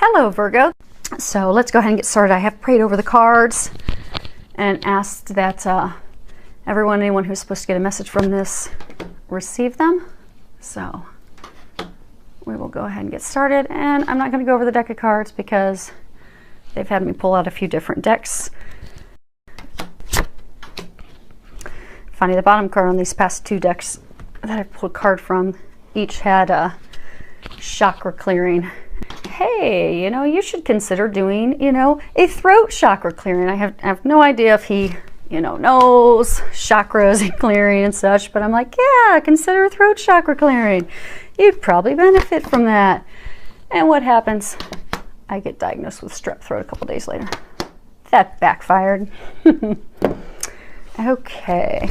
Hello, Virgo. So let's go ahead and get started. I have prayed over the cards and asked that anyone who's supposed to get a message from this, receive them. So we will go ahead and get started. And I'm not going to go over the deck of cards because they've had me pull out a few different decks. Funny, the bottom card on these past two decks that I pulled a card from each had a chakra clearing. Hey, you should consider doing, a throat chakra clearing. I have no idea if he, knows chakras and clearing and such, but I'm like, yeah, consider a throat chakra clearing. You'd probably benefit from that. And what happens? I get diagnosed with strep throat a couple days later. That backfired. Okay.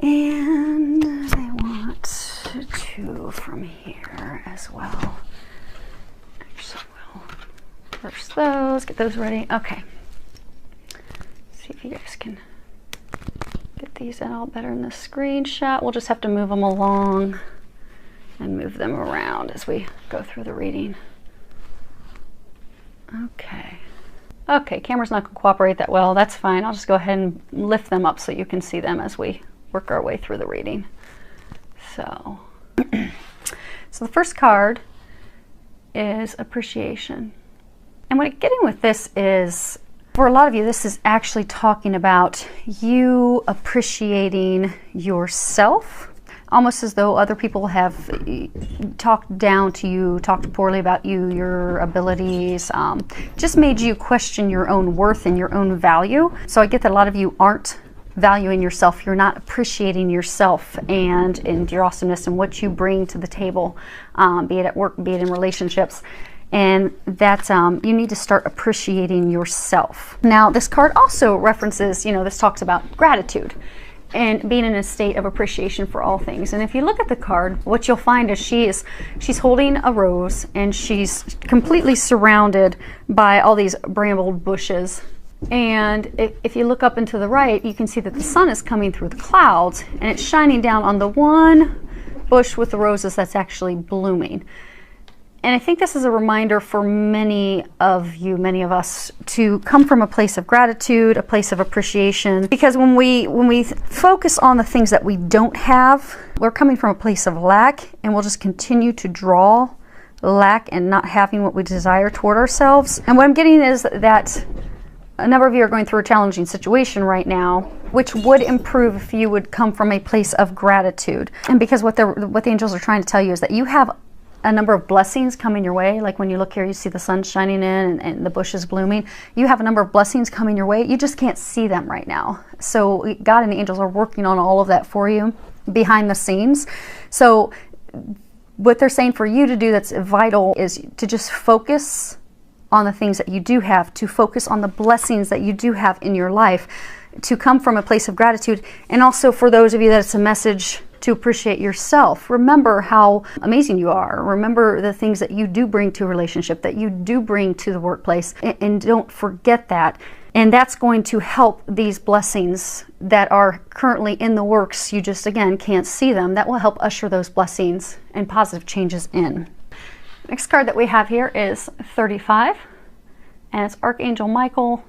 And I want two from here as well. Actually, we'll reverse those, get those ready. Okay. See if you guys can get these out better in the screenshot. We'll just have to move them along and move them around as we go through the reading. Okay. Okay, camera's not going to cooperate that well. That's fine. I'll just go ahead and lift them up so you can see them as we work our way through the reading. So, so the first card is appreciation. And what I'm getting with this is, for a lot of you, this is actually talking about you appreciating yourself, almost as though other people have talked down to you, talked poorly about you, your abilities, just made you question your own worth and your own value. So I get that a lot of you aren't valuing yourself. You're not appreciating yourself and your awesomeness and what you bring to the table, be it at work, be it in relationships. And that you need to start appreciating yourself. Now, this card also references, this talks about gratitude and being in a state of appreciation for all things. And if you look at the card, what you'll find is she's holding a rose and she's completely surrounded by all these brambled bushes. And if you look up and to the right, you can see that the sun is coming through the clouds and it's shining down on the one bush with the roses that's actually blooming. And I think this is a reminder for many of you, many of us, to come from a place of gratitude, a place of appreciation. Because when we focus on the things that we don't have, we're coming from a place of lack, and we'll just continue to draw lack and not having what we desire toward ourselves. And what I'm getting is that a number of you are going through a challenging situation right now, which would improve if you would come from a place of gratitude. And because what the angels are trying to tell you is that you have a number of blessings coming your way. Like when you look here, you see the sun shining in and the bushes blooming. You have a number of blessings coming your way. You just can't see them right now. So God and the angels are working on all of that for you behind the scenes. So what they're saying for you to do that's vital is to just focus on the things that you do have, to focus on the blessings that you do have in your life, to come from a place of gratitude. And also for those of you that it's a message to appreciate yourself. Remember how amazing you are. Remember the things that you do bring to a relationship, that you do bring to the workplace, and don't forget that. And that's going to help these blessings that are currently in the works. You just, again, can't see them. That will help usher those blessings and positive changes in. Next card that we have here is 35, and it's Archangel Michael,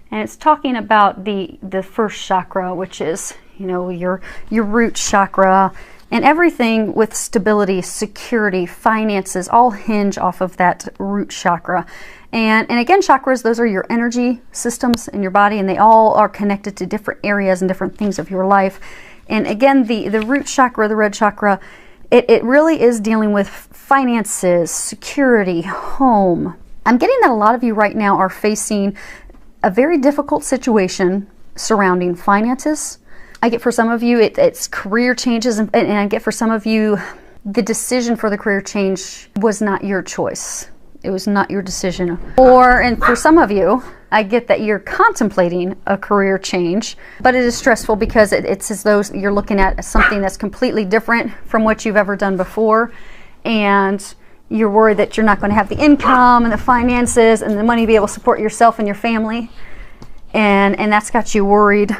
and it's talking about the first chakra, which is your root chakra, and everything with stability, security, finances, all hinge off of that root chakra. And again, chakras, those are your energy systems in your body, and they all are connected to different areas and different things of your life. And again, the root chakra, the red chakra, it really is dealing with finances, security, home. I'm getting that a lot of you right now are facing a very difficult situation surrounding finances. I get for some of you it's career changes, and I get for some of you the decision for the career change was not your choice. It was not your decision. And for some of you, I get that you're contemplating a career change, but it is stressful because it's as though you're looking at something that's completely different from what you've ever done before, and you're worried that you're not going to have the income and the finances and the money to be able to support yourself and your family, and that's got you worried.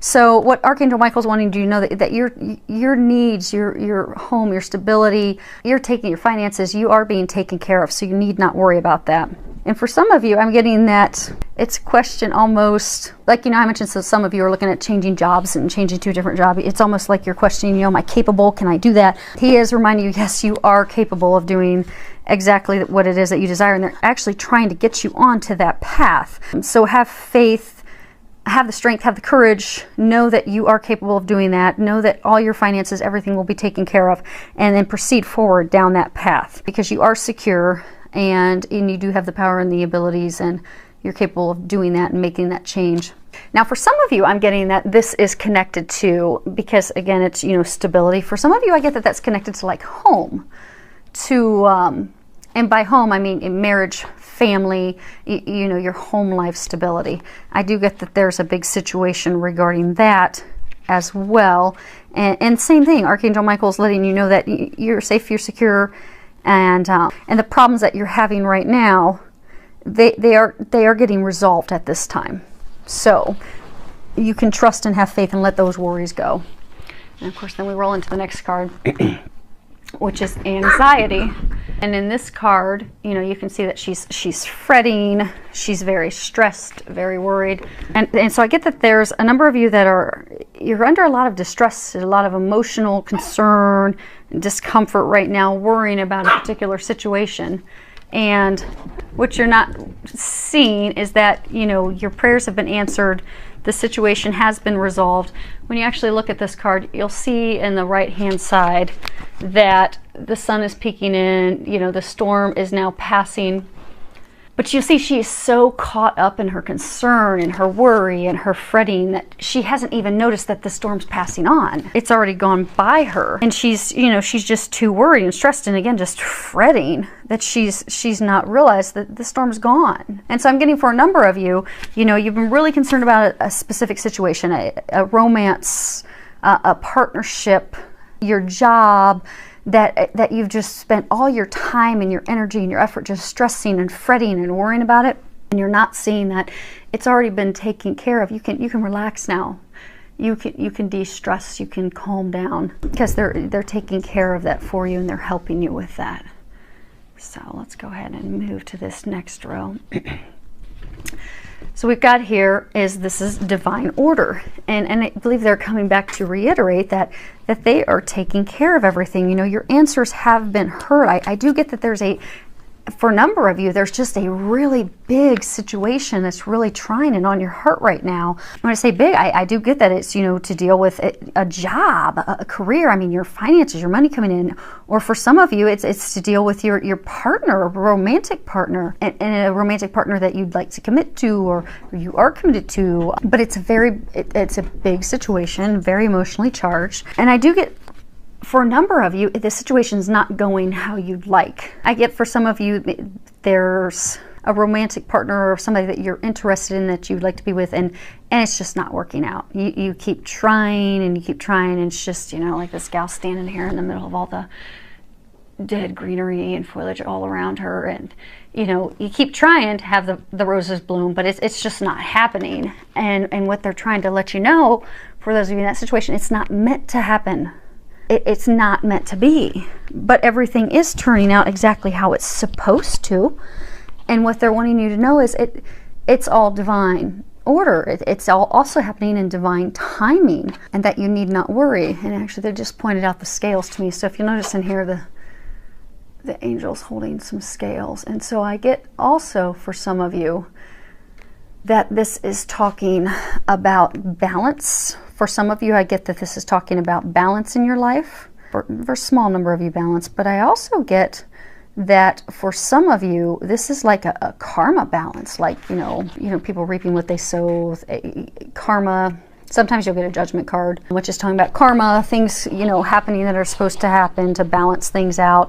So what Archangel Michael's wanting you to know that your needs, your home, your stability, your finances, you are being taken care of. So you need not worry about that. And for some of you, I'm getting that it's a question almost like, I mentioned, so some of you are looking at changing jobs and changing to a different job. It's almost like you're questioning, am I capable? Can I do that? He is reminding you, yes, you are capable of doing exactly what it is that you desire. And they're actually trying to get you onto that path. So have faith, have the strength, have the courage, know that you are capable of doing that, know that all your finances, everything will be taken care of, and then proceed forward down that path because you are secure and you do have the power and the abilities, and you're capable of doing that and making that change. Now, for some of you, I'm getting that this is connected to, because again, it's, stability. For some of you, I get that that's connected to like home, to, and by home, I mean in marriage, family, your home life stability. I do get that there's a big situation regarding that as well. And same thing, Archangel Michael is letting you know that you're safe, you're secure, and the problems that you're having right now, they are getting resolved at this time. So you can trust and have faith and let those worries go. And of course, then we roll into the next card, which is anxiety. And in this card, you can see that she's fretting, she's very stressed, very worried. And so I get that there's a number of you that you're under a lot of distress, a lot of emotional concern and discomfort right now, worrying about a particular situation. And what you're not seeing is that, your prayers have been answered. The situation has been resolved. When you actually look at this card, you'll see in the right-hand side that the sun is peeking in, the storm is now passing. But you'll see she is so caught up in her concern and her worry and her fretting that she hasn't even noticed that the storm's passing on. It's already gone by her. And she's just too worried and stressed and again, just fretting that she's not realized that the storm's gone. And so I'm getting for a number of you, you've been really concerned about a specific situation, a romance, a partnership, your job, that you've just spent all your time and your energy and your effort just stressing and fretting and worrying about it, and you're not seeing that it's already been taken care of. You can relax now. You can de-stress, you can calm down because they're taking care of that for you and they're helping you with that. So let's go ahead and move to this next row. So we've got here this is divine order, and I believe they're coming back to reiterate that they are taking care of everything. Your answers have been heard. I do get that there's for a number of you, there's just a really big situation that's really trying and on your heart right now. When I say big, I do get that it's, to deal with a job, a career, your finances, your money coming in. Or for some of you, it's to deal with your partner, a romantic partner, and a romantic partner that you'd like to commit to or you are committed to. But it's a big situation, very emotionally charged. And I do get, for a number of you, the situation's not going how you'd like. I get for some of you, there's a romantic partner or somebody that you're interested in that you'd like to be with, and it's just not working out. You keep trying and you keep trying, and it's just, like this gal standing here in the middle of all the dead greenery and foliage all around her, and you keep trying to have the roses bloom, but it's just not happening. And what they're trying to let you know, for those of you in that situation, it's not meant to happen. It's not meant to be, but everything is turning out exactly how it's supposed to. And what they're wanting you to know is it's all divine order. It's all also happening in divine timing, and that you need not worry. And actually, they just pointed out the scales to me. So if you notice in here, the angel's holding some scales. And so I get also for some of you that this is talking about balance. For some of you, I get that this is talking about balance in your life. For a small number of you, balance. But I also get that for some of you, this is like a karma balance. Like, people reaping what they sow. Karma. Sometimes you'll get a judgment card, which is talking about karma, things, happening that are supposed to happen to balance things out.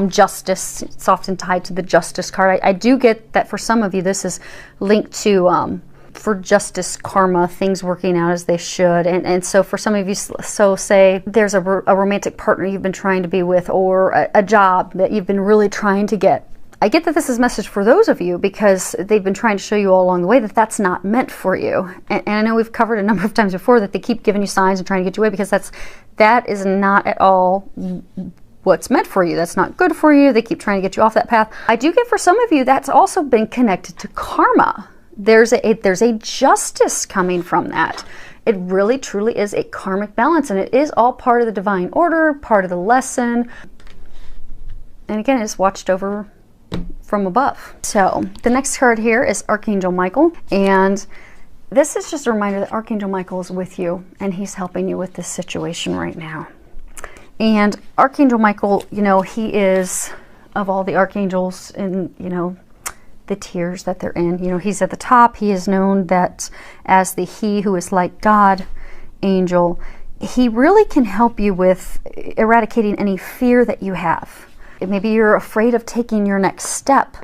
Justice, it's often tied to the justice card. I do get that for some of you, this is linked to, for justice, karma, things working out as they should. And so for some of you, so say there's a romantic partner you've been trying to be with, or a job that you've been really trying to get, I get that this is a message for those of you because they've been trying to show you all along the way that that's not meant for you. And I know we've covered a number of times before that they keep giving you signs and trying to get you away, because that is not at all what's meant for you. That's not good for you. They keep trying to get you off that path. I do get for some of you that's also been connected to karma. There's a justice coming from that. It really truly is a karmic balance, and it is all part of the divine order, part of the lesson. And again, it's watched over from above. So the next card here is Archangel Michael, and this is just a reminder that Archangel Michael is with you and he's helping you with this situation right now. And Archangel Michael, you know, he is, of all the archangels in, you know, the tiers that they're in, you know, he's at the top. He is known that as the he who is like God angel. He really can help you with eradicating any fear that you have. Maybe you're afraid of taking your next step.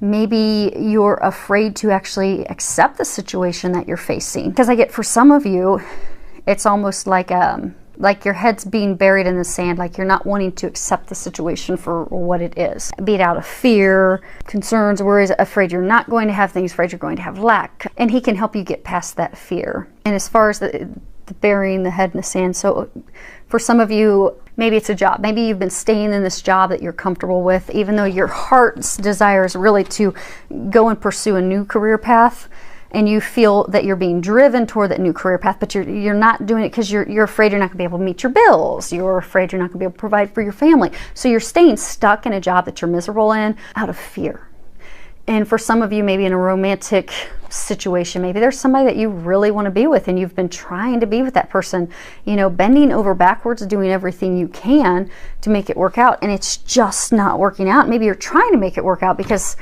Maybe you're afraid to actually accept the situation that you're facing. Because I get for some of you, it's almost like your head's being buried in the sand, like you're not wanting to accept the situation for what it is. Be it out of fear, concerns, worries, afraid you're not going to have things, afraid you're going to have lack. And he can help you get past that fear. And as far as the burying the head in the sand, so for some of you, maybe it's a job. Maybe you've been staying in this job that you're comfortable with, even though your heart's desire is really to go and pursue a new career path. And you feel that you're being driven toward that new career path, but you're not doing it because you're afraid you're not going to be able to meet your bills. You're afraid you're not going to be able to provide for your family. So you're staying stuck in a job that you're miserable in out of fear. And for some of you, maybe in a romantic situation, maybe there's somebody that you really want to be with and you've been trying to be with that person, you know, bending over backwards, doing everything you can to make it work out, and it's just not working out. Maybe you're trying to make it work out because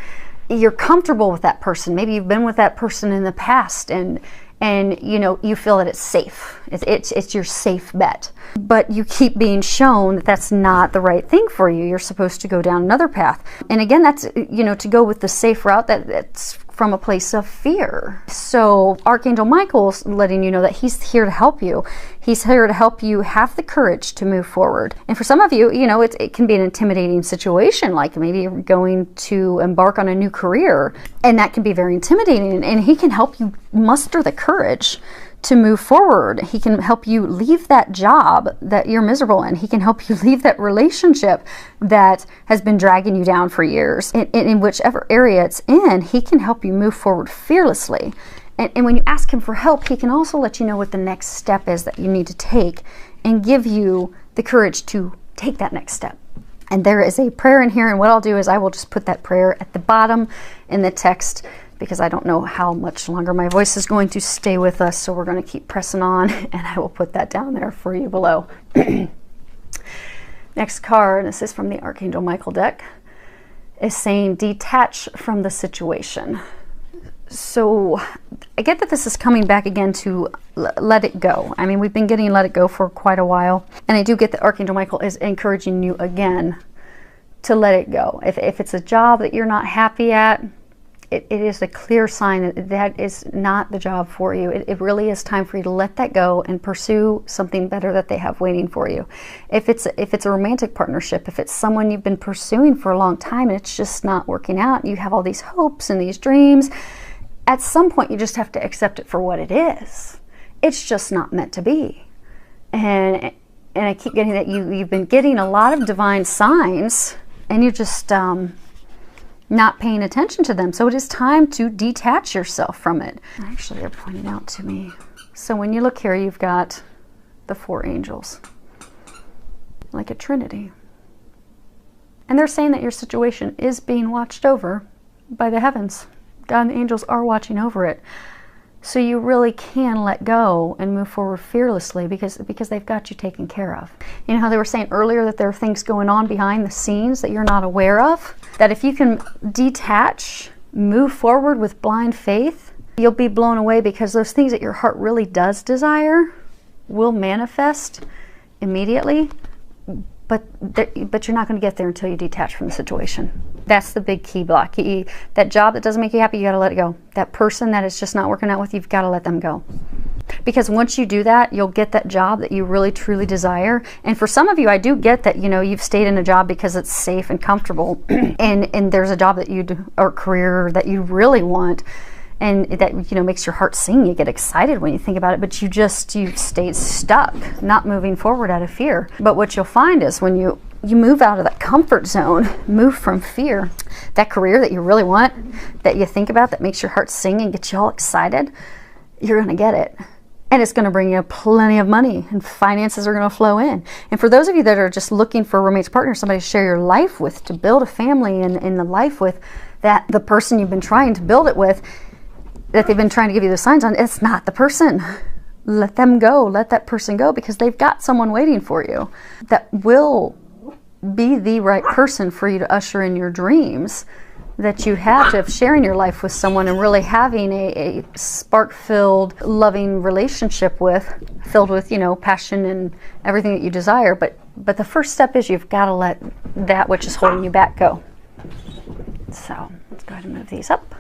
you're comfortable with that person. Maybe you've been with that person in the past and you know, you feel that it's safe. It's your safe bet. But you keep being shown that that's not the right thing for you. You're supposed to go down another path. And again, that's, you know, to go with the safe route, that's from a place of fear. So Archangel Michael's letting you know that he's here to help you. He's here to help you have the courage to move forward. And for some of you, you know, it can be an intimidating situation, like maybe you're going to embark on a new career, and that can be very intimidating. And he can help you muster the courage to move forward. He can help you leave that job that you're miserable in. He can help you leave that relationship that has been dragging you down for years. In whichever area it's in, he can help you move forward fearlessly. And when you ask him for help, he can also let you know what the next step is that you need to take and give you the courage to take that next step. And there is a prayer in here, and what I'll do is I will just put that prayer at the bottom in the text, because I don't know how much longer my voice is going to stay with us, so we're going to keep pressing on, and I will put that down there for you below. Next card, this is from the Archangel Michael deck, is saying detach from the situation. So I get that this is coming back again to let it go. I mean, we've been getting let it go for quite a while, and I do get that Archangel Michael is encouraging you again to let it go. If it's a job that you're not happy at, it is a clear sign that that is not the job for you. It really is time for you to let that go and pursue something better that they have waiting for you. If it's a romantic partnership, if it's someone you've been pursuing for a long time and it's just not working out, you have all these hopes and these dreams, at some point you just have to accept it for what it is. It's just not meant to be. And I keep getting that you've been getting a lot of divine signs and you're just not paying attention to them. So it is time to detach yourself from it. Actually, they're pointing out to me. So when you look here, you've got the 4 angels, like a trinity. And they're saying that your situation is being watched over by the heavens. God and the angels are watching over it. So you really can let go and move forward fearlessly because they've got you taken care of. You know how they were saying earlier that there are things going on behind the scenes that you're not aware of? That if you can detach, move forward with blind faith, you'll be blown away, because those things that your heart really does desire will manifest immediately, but you're not going to get there until you detach from the situation. That's the big key block. That job that doesn't make you happy, you got to let it go. That person that is just not working out with you, you've got to let them go. because once you do that, you'll get that job that you really truly desire. And for some of you, I do get that, you know, you've stayed in a job because it's safe and comfortable, and there's a job that you do, or career that you really want, and that, you know, makes your heart sing. You get excited when you think about it, but you've stayed stuck, not moving forward out of fear. But what you'll find is when you move out of that comfort zone, move from fear, that career that you really want, that you think about, that makes your heart sing and gets you all excited, you're going to get it. And it's going to bring you plenty of money, and finances are going to flow in. And for those of you that are just looking for a roommate's partner, somebody to share your life with, to build a family and the life with, that the person you've been trying to build it with, that they've been trying to give you the signs on, it's not the person. Let them go. Let that person go, because they've got someone waiting for you that will be the right person for you to usher in your dreams that you have, to sharing your life with someone and really having a spark-filled, loving relationship with, filled with, you know, passion and everything that you desire. But the first step is you've got to let that which is holding you back go. So let's go ahead and move these up.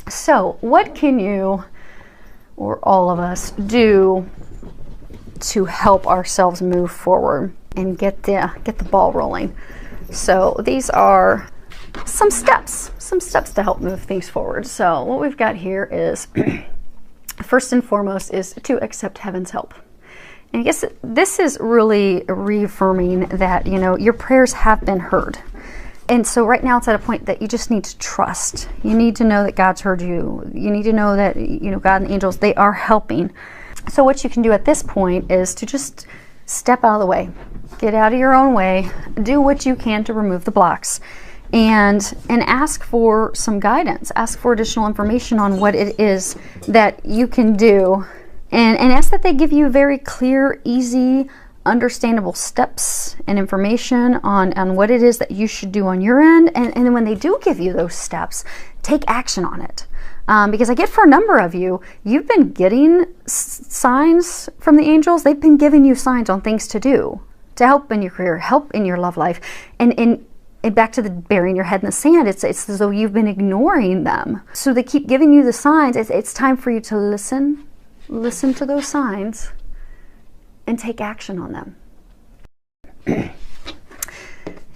So what can you, or all of us, do to help ourselves move forward and get the ball rolling? So these are some steps to help move things forward. So what we've got here is, first and foremost, is to accept heaven's help. And I guess this is really reaffirming that, you know, your prayers have been heard. And so right now it's at a point that you just need to trust. You need to know that God's heard you. You need to know that, you know, God and angels, they are helping. So what you can do at this point is to just step out of the way. Get out of your own way. Do what you can to remove the blocks. And ask for some guidance. Ask for additional information on what it is that you can do. And ask that they give you very clear, easy, understandable steps and information on what it is that you should do on your end. And then when they do give you those steps, take action on it. Because I get, for a number of you, you've been getting signs from the angels. They've been giving you signs on things to do, to help in your career, help in your love life. And back to the burying your head in the sand, it's as though you've been ignoring them. So they keep giving you the signs. It's time for you to listen to those signs and take action on them.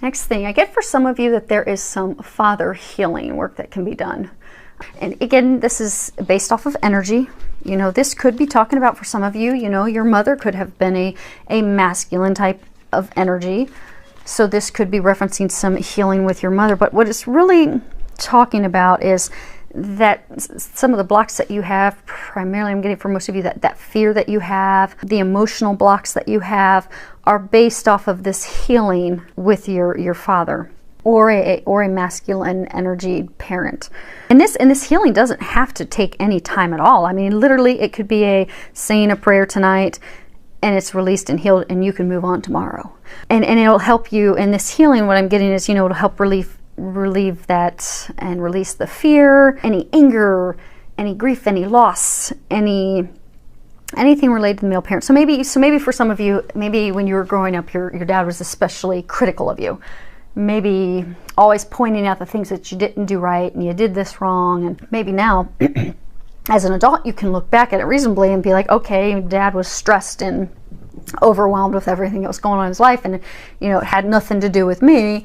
Next thing, I get for some of you that there is some father healing work that can be done. And again, this is based off of energy. You know, this could be talking about, for some of you, you know, your mother could have been a masculine type of energy. So this could be referencing some healing with your mother. But what it's really talking about is that some of the blocks that you have, primarily I'm getting for most of you, that fear that you have, the emotional blocks that you have, are based off of this healing with your father or a masculine energy parent. And this healing doesn't have to take any time at all. I mean, literally, it could be saying a prayer tonight, and it's released and healed, and you can move on tomorrow. And it'll help you in this healing. What I'm getting is, you know, it'll help relieve that and release the fear, any anger, any grief, any loss, anything related to the male parent. So maybe for some of you, maybe when you were growing up, your dad was especially critical of you. Maybe always pointing out the things that you didn't do right and you did this wrong. And maybe now, as an adult, you can look back at it reasonably and be like, okay, Dad was stressed and overwhelmed with everything that was going on in his life, and, you know, it had nothing to do with me,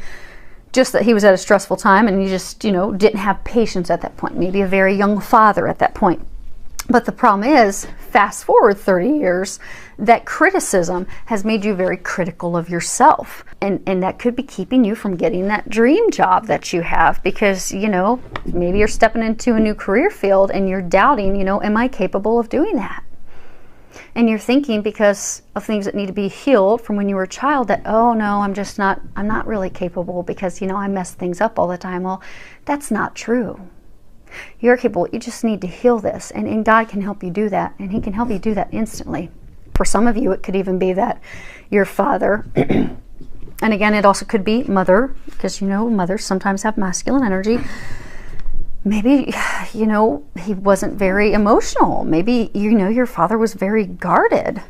just that he was at a stressful time and he just, you know, didn't have patience at that point. Maybe a very young father at that point. But the problem is, fast forward 30 years, that criticism has made you very critical of yourself. And that could be keeping you from getting that dream job that you have, because, you know, maybe you're stepping into a new career field and you're doubting, you know, am I capable of doing that? And you're thinking, because of things that need to be healed from when you were a child, that, oh no, I'm not really capable because, you know, I mess things up all the time. Well, that's not true. You're capable. You just need to heal this, and God can help you do that, and He can help you do that instantly. For some of you, it could even be that your father, and again, it also could be mother, because, you know, mothers sometimes have masculine energy. Maybe, you know, he wasn't very emotional. Maybe, you know, your father was very guarded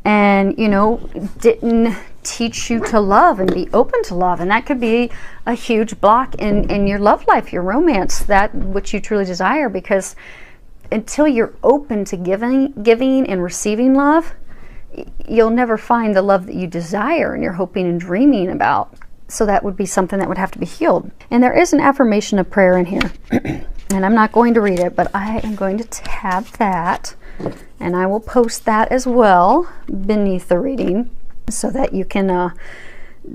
and, you know, didn't teach you to love and be open to love. And that could be a huge block in your love life, your romance, that which you truly desire, because until you're open to giving and receiving love, you'll never find the love that you desire and you're hoping and dreaming about. So that would be something that would have to be healed. And there is an affirmation of prayer in here. And I'm not going to read it, but I am going to tab that. And I will post that as well beneath the reading so that you can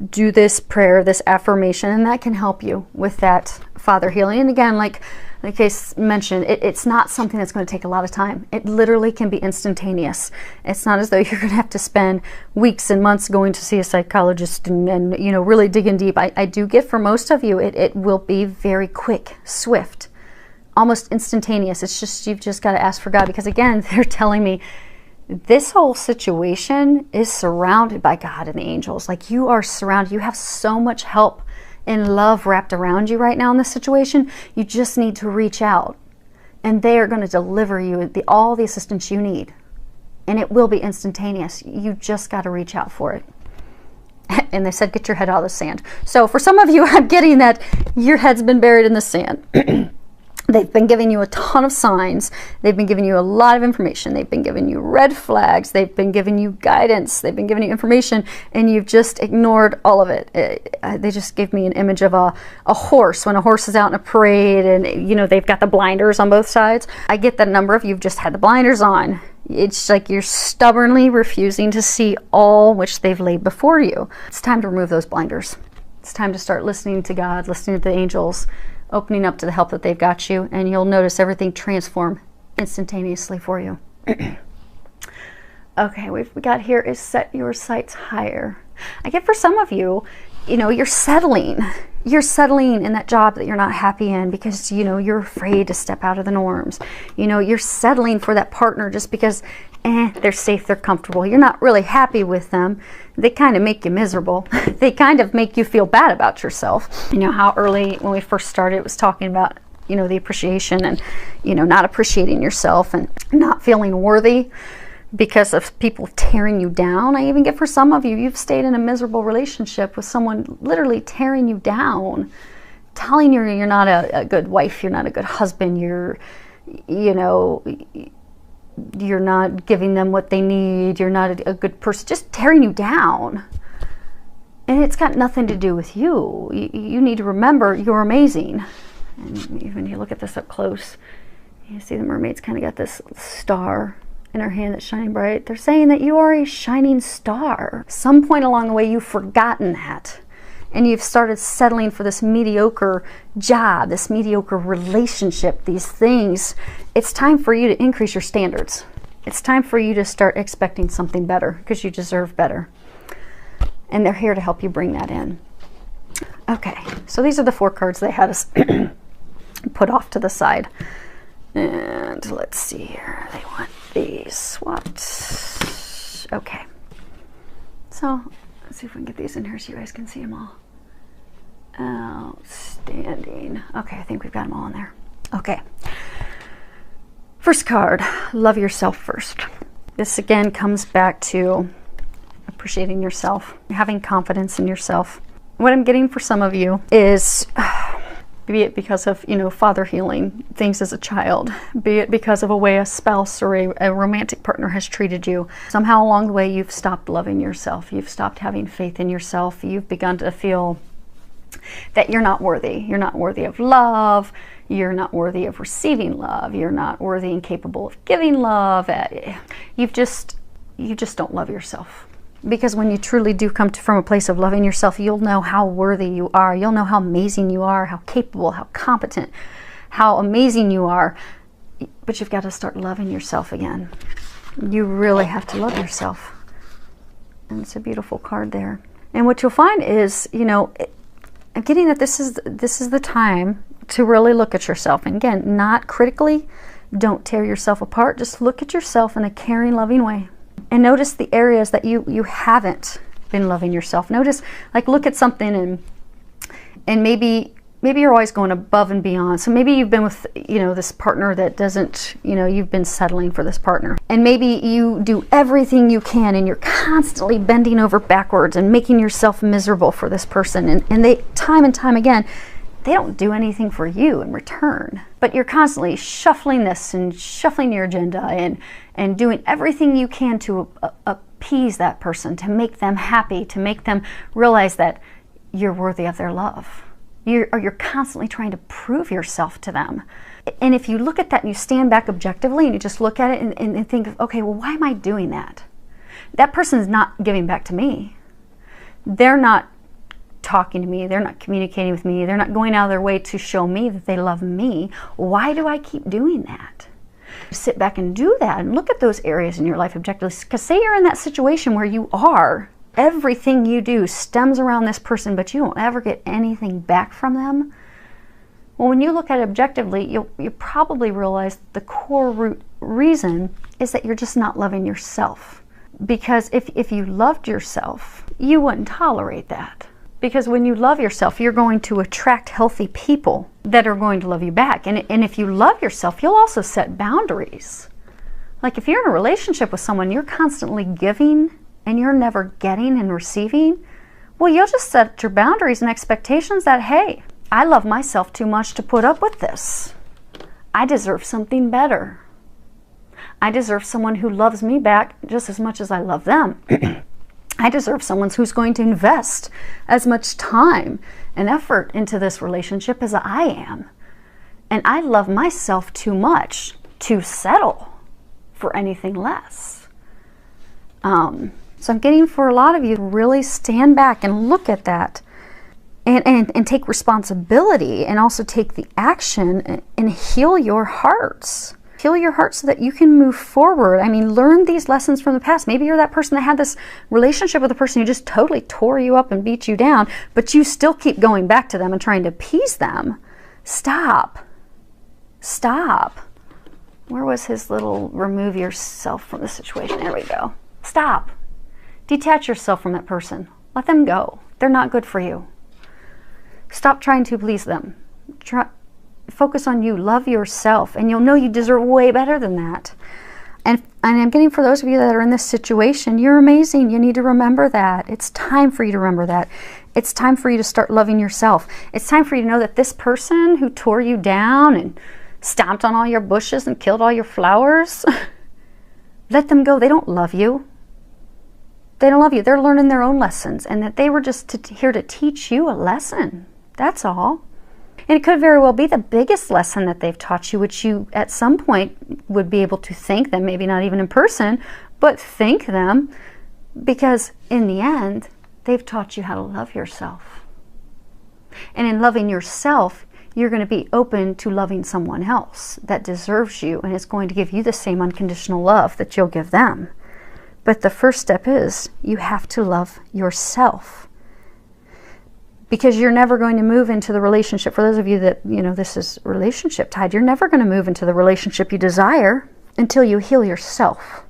do this prayer, this affirmation, and that can help you with that father healing. And again, like I mentioned, it's not something that's going to take a lot of time. It literally can be instantaneous. It's not as though you're going to have to spend weeks and months going to see a psychologist and you know, really digging deep. I do get for most of you, it will be very quick, swift, almost instantaneous. It's just, you've just got to ask for God, because again, they're telling me this whole situation is surrounded by God and the angels. Like, you are surrounded. You have so much help and love wrapped around you right now in this situation. You just need to reach out, and they are going to deliver you all the assistance you need, and it will be instantaneous. You just got to reach out for it. And they said, get your head out of the sand. So for some of you, I'm getting that your head's been buried in the sand. They've been giving you a ton of signs. They've been giving you a lot of information. They've been giving you red flags. They've been giving you guidance. They've been giving you information, and you've just ignored all of it. They just gave me an image of a horse, when a horse is out in a parade and, you know, they've got the blinders on both sides. I get that a number of you have just had the blinders on. It's like you're stubbornly refusing to see all which they've laid before you. It's time to remove those blinders. It's time to start listening to God, listening to the angels, opening up to the help that they've got you, and you'll notice everything transform instantaneously for you. Okay, we got here is set your sights higher. I get for some of you, you know, you're settling. You're settling in that job that you're not happy in because, you know, you're afraid to step out of the norms. You know, you're settling for that partner just because they're safe, they're comfortable. You're not really happy with them. They kind of make you miserable. They kind of make you feel bad about yourself. You know how early when we first started it was talking about, you know, the appreciation and, you know, not appreciating yourself and not feeling worthy because of people tearing you down. I even get for some of you, you've stayed in a miserable relationship with someone literally tearing you down, telling you you're not a good wife, you're not a good husband, you're not giving them what they need, you're not a good person, just tearing you down. And it's got nothing to do with you. You need to remember you're amazing. And when you look at this up close, you see the mermaid's kind of got this star in her hand that's shining bright. They're saying that you are a shining star. Some point along the way, you've forgotten that. And you've started settling for this mediocre job, this mediocre relationship, these things. It's time for you to increase your standards. It's time for you to start expecting something better because you deserve better. And they're here to help you bring that in. Okay, so these are the 4 cards they had us put off to the side. And let's see here. They want these swapped. Okay. So let's see if we can get these in here so you guys can see them all. Outstanding. Okay, I think we've got them all in there. Okay. First card, love yourself first. This again comes back to appreciating yourself, having confidence in yourself. What I'm getting for some of you is, be it because of, you know, father healing things as a child, be it because of a way a spouse or a romantic partner has treated you. Somehow along the way, you've stopped loving yourself. You've stopped having faith in yourself. You've begun to feel that you're not worthy. You're not worthy of love. You're not worthy of receiving love. You're not worthy and capable of giving love. You just don't love yourself. Because when you truly do come from a place of loving yourself, you'll know how worthy you are. You'll know how amazing you are, how capable, how competent, how amazing you are. But you've got to start loving yourself again. You really have to love yourself. And it's a beautiful card there. And what you'll find is, you know, I'm getting that this is the time to really look at yourself. And again, not critically. Don't tear yourself apart. Just look at yourself in a caring, loving way. And notice the areas that you haven't been loving yourself. Notice, like, look at something and maybe you're always going above and beyond. So maybe you've been with, you know, this partner that doesn't, you know, you've been settling for this partner. And maybe you do everything you can and you're constantly bending over backwards and making yourself miserable for this person. And they, time and time again, they don't do anything for you in return. But you're constantly shuffling this and shuffling your agenda and doing everything you can to appease that person, to make them happy, to make them realize that you're worthy of their love. You're constantly trying to prove yourself to them. And if you look at that and you stand back objectively and you just look at it and think, okay, well, why am I doing that? That person's not giving back to me. They're not talking to me. They're not communicating with me. They're not going out of their way to show me that they love me. Why do I keep doing that? Sit back and do that and look at those areas in your life objectively. Because say you're in that situation where you are, everything you do stems around this person, but you don't ever get anything back from them. Well, when you look at it objectively, you probably realize the core root reason is that you're just not loving yourself. Because if you loved yourself, you wouldn't tolerate that. Because when you love yourself, you're going to attract healthy people that are going to love you back. And if you love yourself, you'll also set boundaries. Like if you're in a relationship with someone, you're constantly giving and you're never getting and receiving, well, you'll just set your boundaries and expectations that, hey, I love myself too much to put up with this. I deserve something better. I deserve someone who loves me back just as much as I love them. I deserve someone who's going to invest as much time and effort into this relationship as I am. And I love myself too much to settle for anything less. So I'm getting for a lot of you to really stand back and look at that and take responsibility and also take the action and heal your hearts. Heal your heart so that you can move forward. I mean, learn these lessons from the past. Maybe you're that person that had this relationship with a person who just totally tore you up and beat you down, but you still keep going back to them and trying to appease them. Stop. Stop. Where was his little remove yourself from the situation? There we go. Stop. Detach yourself from that person. Let them go. They're not good for you. Stop trying to please them. Focus on you. Love yourself, and you'll know you deserve way better than that. And I'm getting for those of you that are in this situation, you're amazing. You need to remember that. It's time for you to remember that. It's time for you to start loving yourself. It's time for you to know that this person who tore you down and stomped on all your bushes and killed all your flowers, let them go. They don't love you. They don't love you. They're learning their own lessons, and that they were just here to teach you a lesson. That's all. And it could very well be the biggest lesson that they've taught you, which you at some point would be able to thank them, maybe not even in person, but thank them, because in the end, they've taught you how to love yourself. And in loving yourself, you're going to be open to loving someone else that deserves you and is going to give you the same unconditional love that you'll give them. But the first step is you have to love yourself. Because you're never going to move into the relationship. For those of you that, this is relationship tied, you're never going to move into the relationship you desire until you heal yourself,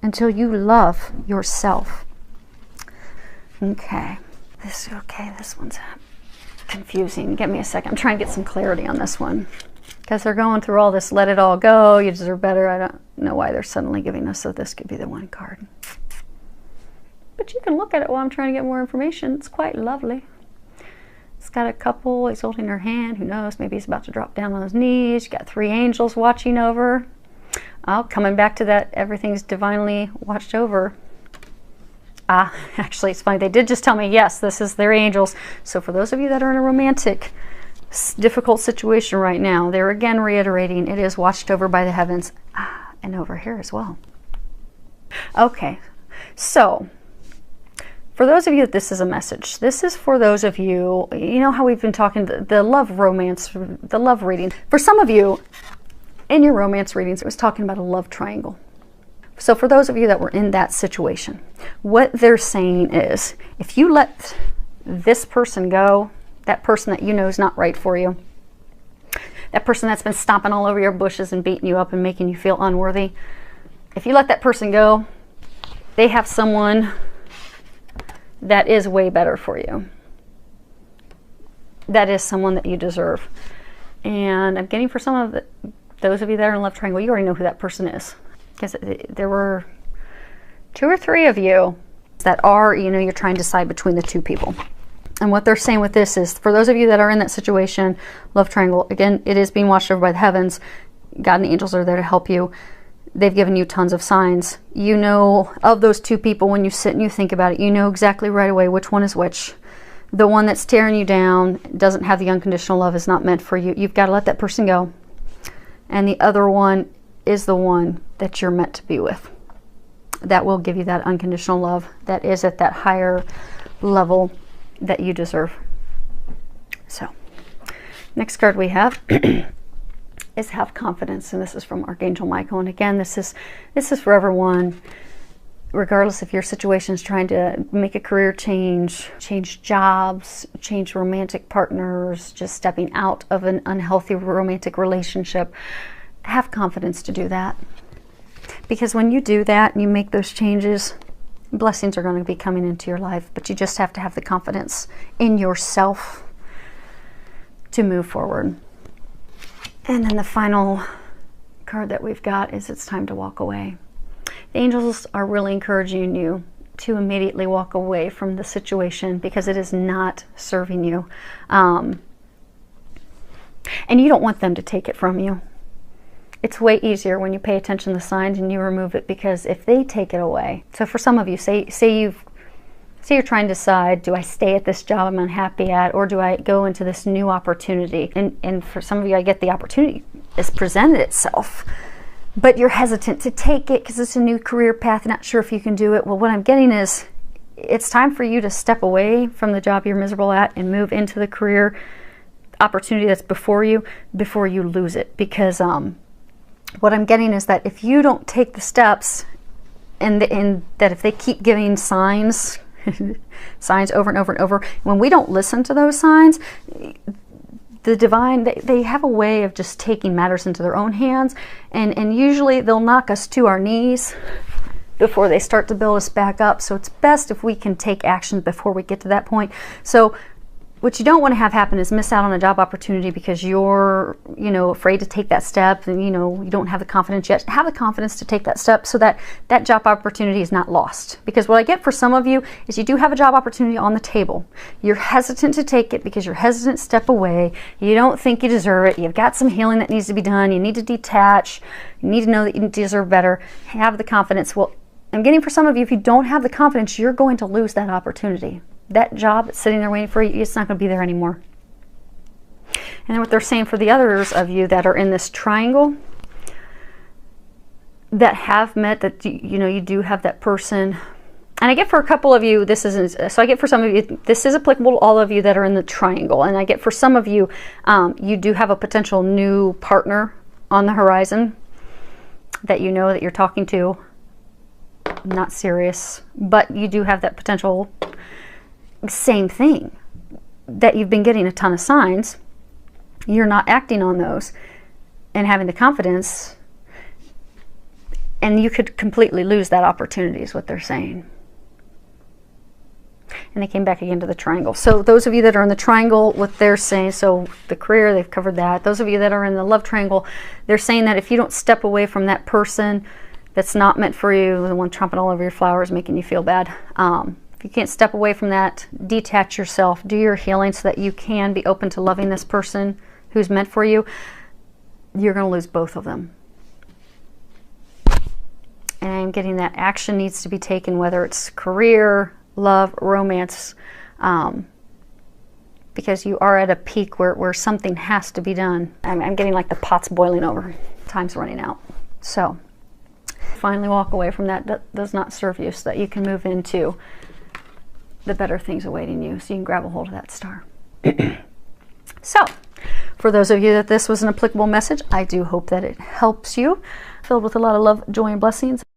until you love yourself. Okay. This one's confusing. Give me a second. I'm trying to get some clarity on this one. Because they're going through all this, let it all go, you deserve better. I don't know why they're suddenly giving us, so this could be the one card. But you can look at it while I'm trying to get more information. It's quite lovely. It's got a couple, he's holding her hand, who knows, maybe he's about to drop down on his knees. You got 3 angels watching over. Oh, coming back to that, everything's divinely watched over. Actually, it's funny, they did just tell me, yes, this is their angels. So for those of you that are in a romantic, difficult situation right now, they're again reiterating, it is watched over by the heavens, and over here as well. Okay, so for those of you that this is a message, this is for those of you, you know how we've been talking, the love romance, the love reading. For some of you, in your romance readings, it was talking about a love triangle. So for those of you that were in that situation, what they're saying is, if you let this person go, that person that you know is not right for you, that person that's been stomping all over your bushes and beating you up and making you feel unworthy, if you let that person go, they have someone that is way better for you. That is someone that you deserve. And I'm getting for some of those of you that are in love triangle, you already know who that person is. Because there were 2 or 3 of you that are, you're trying to decide between the 2 people. And what they're saying with this is, for those of you that are in that situation, love triangle, again, it is being watched over by the heavens. God and the angels are there to help you. They've given you tons of signs. You know, of those two people, when you sit and you think about it, you know exactly right away which one is which. The one that's tearing you down, doesn't have the unconditional love, is not meant for you. You've got to let that person go. And the other one is the one that you're meant to be with. That will give you that unconditional love that is at that higher level that you deserve. So, next card we have is have confidence, and this is from Archangel Michael. And again, this is for everyone, regardless if your situation is trying to make a career change jobs, change romantic partners, just stepping out of an unhealthy romantic relationship. Have confidence to do that, because when you do that and you make those changes, blessings are going to be coming into your life. But you just have to have the confidence in yourself to move forward. And then the final card that we've got is it's time to walk away. The angels are really encouraging you to immediately walk away from the situation, because it is not serving you. And you don't want them to take it from you. It's way easier when you pay attention to the signs and you remove it, because if they take it away. So for some of you, say you're trying to decide, do I stay at this job I'm unhappy at, or do I go into this new opportunity? And for some of you, I get the opportunity has presented itself, but you're hesitant to take it because it's a new career path, not sure if you can do it. Well, what I'm getting is, it's time for you to step away from the job you're miserable at and move into the career opportunity that's before you lose it. Because what I'm getting is that if you don't take the steps, and that if they keep giving signs signs over and over and over, when we don't listen to those signs, the divine, they have a way of just taking matters into their own hands, and usually they'll knock us to our knees before they start to build us back up. So it's best if we can take action before we get to that point. So what you don't want to have happen is miss out on a job opportunity because you're, afraid to take that step, and, you don't have the confidence yet. Have the confidence to take that step so that that job opportunity is not lost. Because what I get for some of you is you do have a job opportunity on the table. You're hesitant to take it because you're hesitant to step away. You don't think you deserve it. You've got some healing that needs to be done. You need to detach. You need to know that you deserve better. Have the confidence. Well, I'm getting for some of you, if you don't have the confidence, you're going to lose that opportunity. That job that's sitting there waiting for you, it's not going to be there anymore. And then what they're saying for the others of you that are in this triangle, that have met, that you do have that person. And I get for a couple of you, this isn't, so I get for some of you, this is applicable to all of you that are in the triangle. And I get for some of you, you do have a potential new partner on the horizon that you know that you're talking to. Not serious, but you do have that potential. Same thing, that you've been getting a ton of signs, you're not acting on those and having the confidence, and you could completely lose that opportunity is what they're saying. And they came back again to the triangle. So those of you that are in the triangle, what they're saying, so the career, they've covered that. Those of you that are in the love triangle, they're saying that if you don't step away from that person that's not meant for you, the one tromping all over your flowers, making you feel bad, if you can't step away from that, detach yourself, do your healing so that you can be open to loving this person who's meant for you, you're going to lose both of them. And I'm getting that action needs to be taken, whether it's career, love, romance, because you are at a peak where something has to be done. I'm getting like the pot's boiling over. Time's running out. So finally walk away from that does not serve you, so that you can move into the better things awaiting you, so you can grab a hold of that star. So for those of you that this was an applicable message, I do hope that it helps you, filled with a lot of love, joy, and blessings.